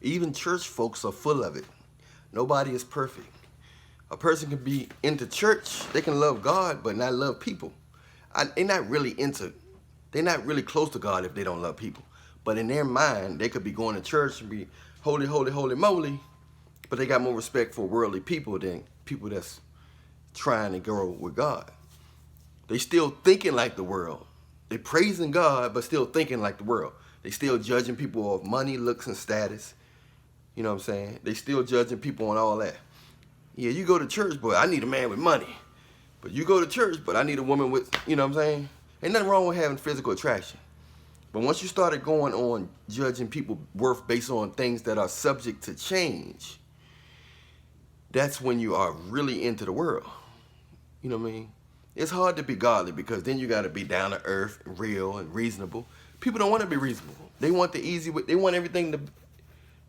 Even church folks are full of it. Nobody is perfect. A person can be into church, they can love God, but not love people. They're not really close to God if they don't love people. But in their mind, they could be going to church and be holy, holy, holy moly, but they got more respect for worldly people than people that's trying to grow with God. They still thinking like the world. They praising God, but still thinking like the world. They still judging people off money, looks, and status. You know what I'm saying? They still judging people on all that. Yeah, you go to church, but I need a man with money. But you go to church, but I need a woman with, you know what I'm saying? Ain't nothing wrong with having physical attraction. But once you started going on judging people worth based on things that are subject to change, that's when you are really into the world. You know what I mean? It's hard to be godly because then you got to be down to earth, and real, and reasonable. People don't want to be reasonable. They want the easy way. They want everything to,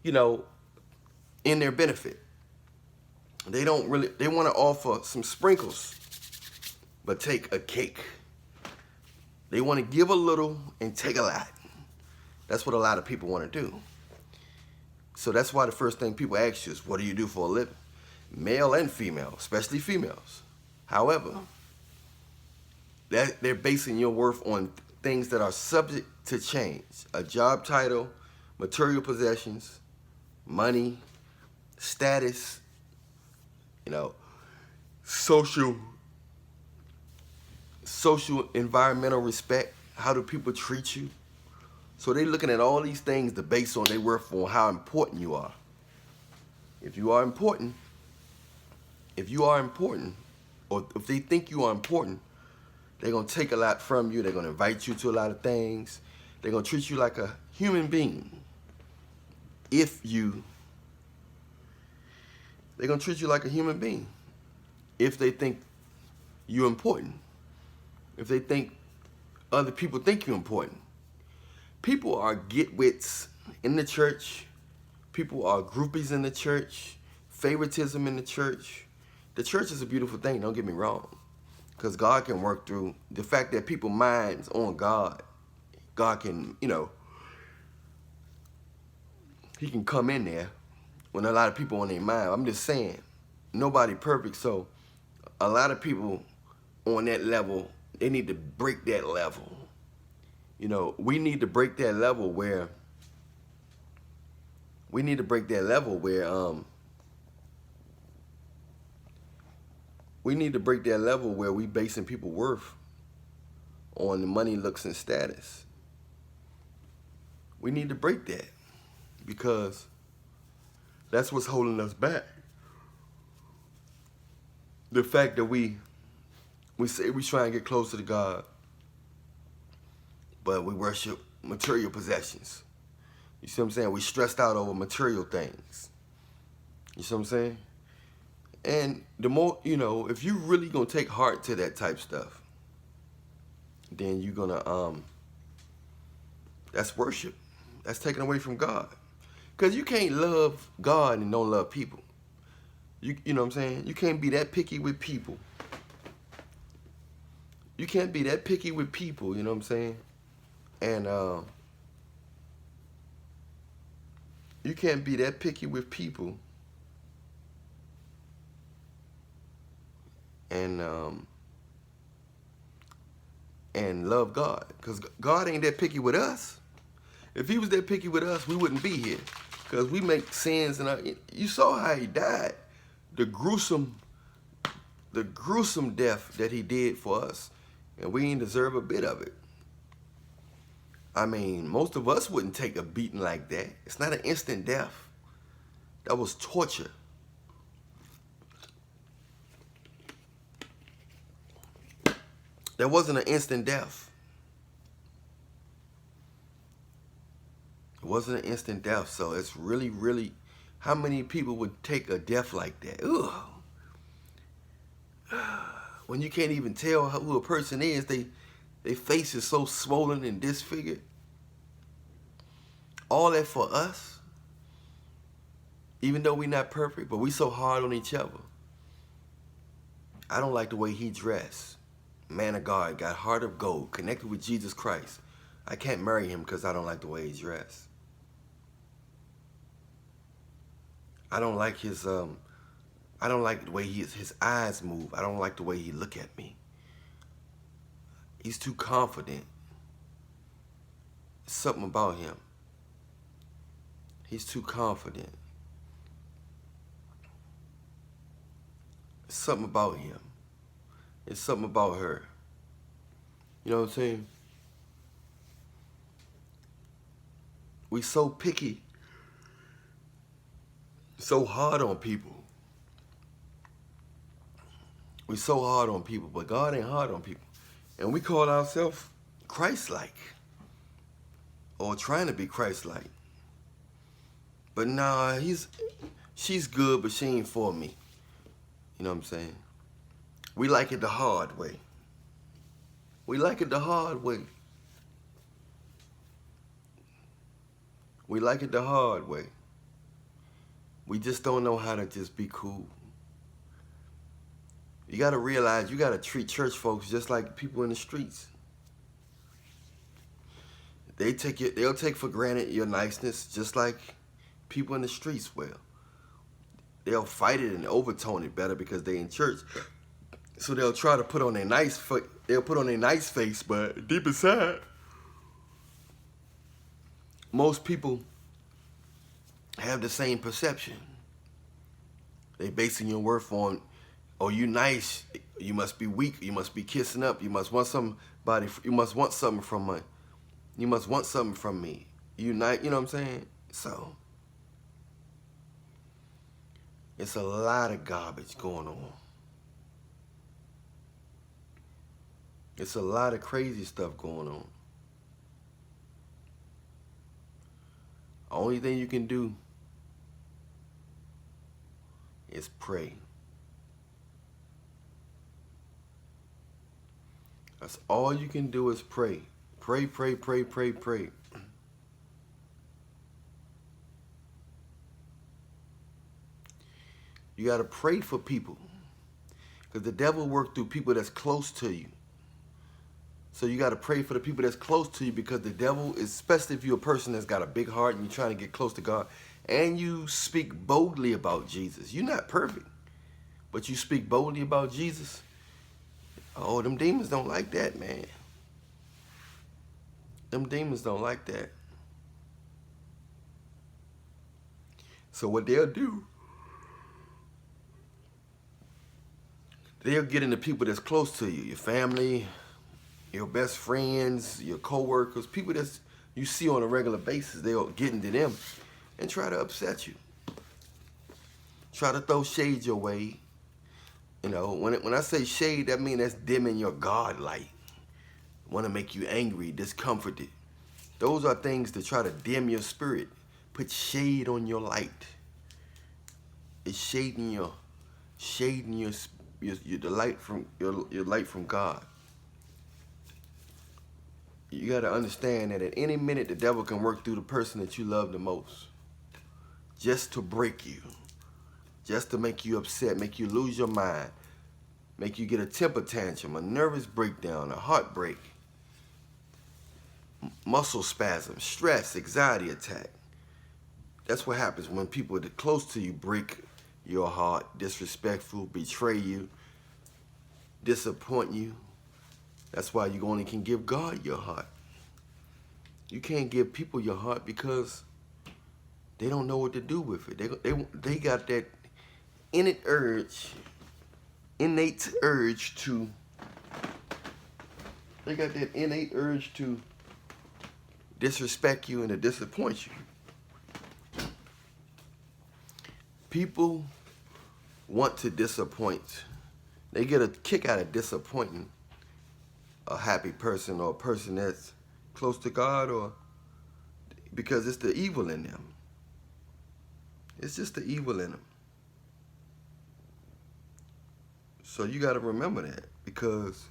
you know, in their benefit. They don't really, they want to offer some sprinkles, but take a cake. They want to give a little and take a lot. That's what a lot of people want to do. So that's why the first thing people ask you is, what do you do for a living? Male and female, especially females. However, they're basing your worth on things that are subject to change. A job title, material possessions, money, status, you know, social environmental respect. How do people treat you? So they're looking at all these things to base on their worth on how important you are. If you are important, or if they think you are important, they're going to take a lot from you. They're going to invite you to a lot of things. They're going to treat you like a human being. They're going to treat you like a human being if they think you're important. If they think other people think you're important. People are get-wits in the church. People are groupies in the church. Favoritism in the church. The church is a beautiful thing, don't get me wrong. Because God can work through the fact that people's minds on God. God can, you know, he can come in there when a lot of people on their mind. I'm just saying, nobody perfect, so a lot of people on that level, they need to break that level. You know, we need to break that level where we basing people worth on the money, looks, and status. We need to break that because that's what's holding us back. The fact that we say we try and get closer to God, but we worship material possessions. You see what I'm saying? We stressed out over material things. You see what I'm saying? And the more, you know, if you really gonna take heart to that type stuff, then you're gonna, that's worship. That's taken away from God. Because you can't love God and don't love people. You know what I'm saying? You can't be that picky with people. You can't be that picky with people, you know what I'm saying? And you can't be that picky with people and love God. Because God ain't that picky with us. If he was that picky with us, we wouldn't be here. Because we make sins, and you saw how he died. The gruesome death that he did for us. And we ain't deserve a bit of it. I mean, most of us wouldn't take a beating like that. It's not an instant death. That was torture. That wasn't an instant death. It wasn't an instant death. So it's really, really, how many people would take a death like that? Ugh. When you can't even tell who a person is, their face is so swollen and disfigured. All that for us, even though we're not perfect, but we so hard on each other. I don't like the way he dressed. Man of God, got heart of gold, connected with Jesus Christ. I can't marry him because I don't like the way he dressed. I don't like I don't like the way his eyes move. I don't like the way he look at me. He's too confident. Something about him. He's too confident. Something about him. It's something about her. You know what I'm saying? We so picky. So hard on people. We so hard on people, but God ain't hard on people. And we call ourselves Christ-like. Or trying to be Christ-like. But nah, she's good, but she ain't for me. You know what I'm saying? We like it the hard way. We like it the hard way. We like it the hard way. We just don't know how to just be cool. You got to realize you got to treat church folks just like people in the streets. They'll take for granted your niceness just like people in the streets will. They'll fight it and overtone it better because they in church. So they'll try to put on their nice face, but deep inside, most people have the same perception. They basing your worth on, oh, you nice, you must be weak, you must be kissing up, you must want somebody, you must want something from me. You must want something from me. You know what I'm saying? So it's a lot of garbage going on. It's a lot of crazy stuff going on. Only thing you can do is pray. That's all you can do is pray. Pray, pray, pray, pray, pray. You got to pray for people. Because the devil works through people that's close to you. So you got to pray for the people that's close to you, because the devil, especially if you're a person that's got a big heart and you're trying to get close to God, and you speak boldly about Jesus. You're not perfect, but you speak boldly about Jesus. Oh, them demons don't like that, man. Them demons don't like that. So what they'll do, they'll get into people that's close to you, your family, your best friends, your co-workers, people that you see on a regular basis. They'll get into them and try to upset you. Try to throw shade your way. You know, when I say shade, that means that's dimming your God light. Want to make you angry, discomforted. Those are things to try to dim your spirit. Put shade on your light. It's shading the light from your light from God. You got to understand that at any minute the devil can work through the person that you love the most, just to break you, just to make you upset, make you lose your mind, make you get a temper tantrum, a nervous breakdown, a heartbreak, muscle spasm, stress, anxiety attack. That's what happens when people that are close to you break your heart, disrespectful, betray you, disappoint you. That's why you only can give God your heart. You can't give people your heart because they don't know what to do with it. They got that innate urge to. They got that innate urge to disrespect you and to disappoint you. People want to disappoint. They get a kick out of disappointing a happy person or a person that's close to God, or because it's the evil in them. It's just the evil in them. So you got to remember that, because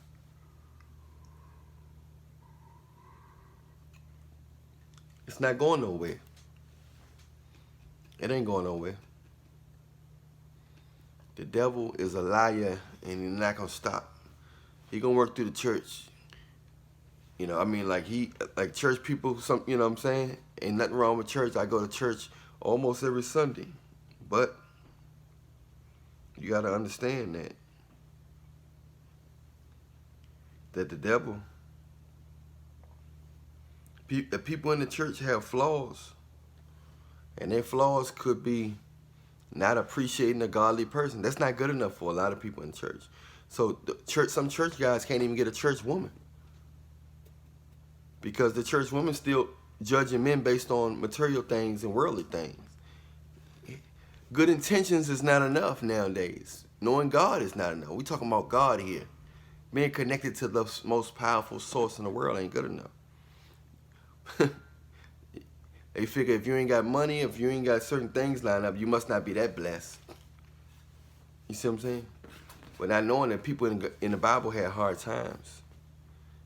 it's not going nowhere. It ain't going nowhere. The devil is a liar, and he's not going to stop. He going to work through the church. You know, I mean, like church people, you know what I'm saying? Ain't nothing wrong with church. I go to church almost every Sunday. But you got to understand that the devil, the people in the church have flaws. And their flaws could be not appreciating a godly person. That's not good enough for a lot of people in church. So some church guys can't even get a church woman, because the church woman still judging men based on material things and worldly things. Good intentions is not enough nowadays. Knowing God is not enough. We talking about God here. Being connected to the most powerful source in the world ain't good enough. They figure if you ain't got money, if you ain't got certain things lined up, you must not be that blessed. You see what I'm saying? But not knowing that people in the Bible had hard times.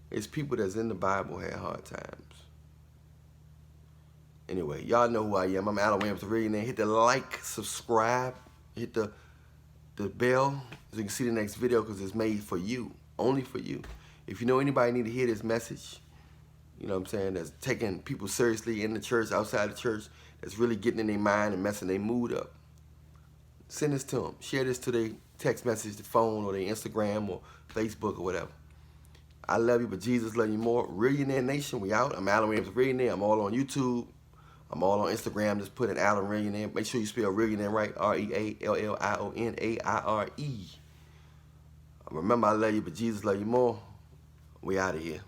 It's people that's in the Bible had hard times. Anyway, y'all know who I am. I'm Alan Williams, the Millionaire. Hit the like, subscribe, hit the bell so you can see the next video, because it's made for you, only for you. If you know anybody need to hear this message, you know what I'm saying, that's taking people seriously in the church, outside the church, that's really getting in their mind and messing their mood up, send this to them. Share this to their text message, their phone, or their Instagram, or Facebook, or whatever. I love you, but Jesus love you more. Millionaire Nation, we out. I'm Alan Williams, the Millionaire. I'm all on YouTube. I'm all on Instagram. Just put in Alan Millionaire. Make sure you spell Millionaire right. R-E-A-L-L-I-O-N-A-I-R-E. Remember, I love you, but Jesus love you more. We out of here.